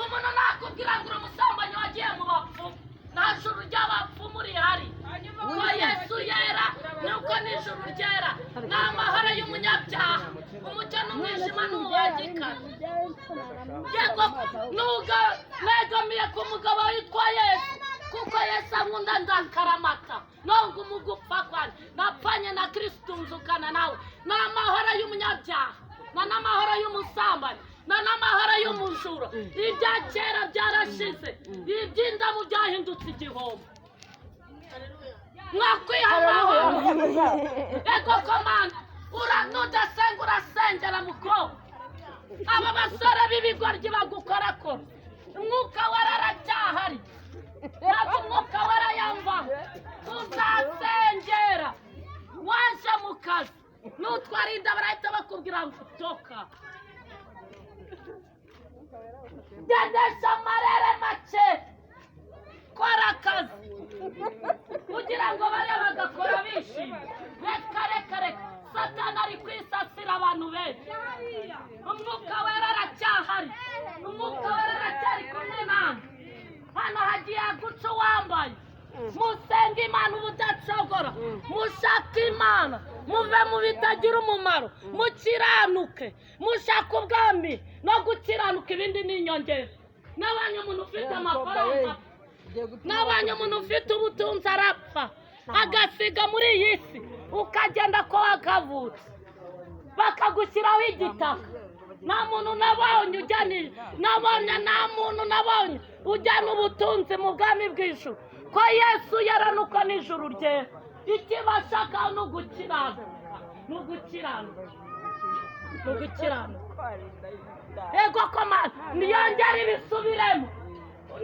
umuntu nakubwira ngo uri umusambanyi wagiye mu bapfumu nta juru ry'abapfumu rihari ko Yesu yera nuko n'ijuru ryera ni amahoro y'umunyabyaha umucyo n'umwijima n'ububangikane yego negamiye ku mugabo witwa Yesu kuko Yesu ankunda ndakaramata nongo umugupfa kwane napfanye na Kristo nzukana nawe ni amahoro y'umunyabyaha n'amahoro y'umusambanyi n'amahoro y'umujura ibya kera byarashize iby'indamu byahindutse igihombo mwakwiha amahoro ego komanda nudasenga urasengera mukobwa aba basore b'ibigoryi bagukorakora umwuka wera aracyahari ntabwo umwuka wera yamvaho uzasengera waje mu kazi nutwara inda barahita bakubwira ngo toka gendesha amarere make kora akazi kugira ngo bariya bagakora bishimye reka satani ari kwisasira abantu benshi umwuka wera aracyahari umwuka wera aracyari kumwe nawe hano hagiye guca uwambaye musenga Imana ubudacogora mushaka Imana muve mu bitagira umumaro mukiranuke mushaka ubwami no gukiranuka ibindi ni inyongera n'abanye umuntu ufite amafaranga n'abanye umuntu ufite ubutunzi arapfa agasiga muri iyi si ukagenda ko wakavutse bakagushyiraho igitaka nta muntu nabonye ujyanira nta muntu nabonye ujyana ubutunzi mu bwami bw'ijuru ko Yesu yaranuka n'ijuru rye ikibashaka ni ugukiranuka ego komanda niyongere ibisubiremo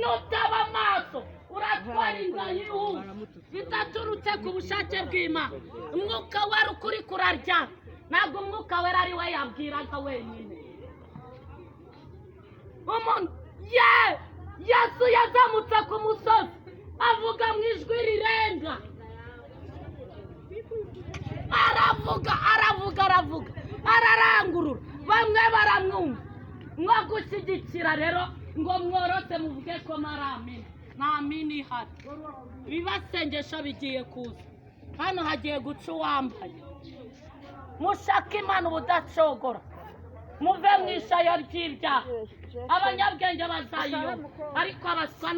nutaba amaso uratwara inda y'ihuse bidaturutse ku bushake bw'Imana umwuka wera ukuri kurarya ntabwo umwuka wera ari we yabwiraga wenyine umuntu Yesu yazamutse ku musozi avuga mu ijwi rirenga aravuga ararangurura bamwe baramwumva mwo gushyigikira rero ngo mworote muvuge ko maramina nta mini ihari ibibasengesho bigiye kuza hano hagiye guca uwambaye mushaka Imana ubudacogora muve mu ishayo ry'ibyaha abanyabwenge bazayiyoba ariko abaswa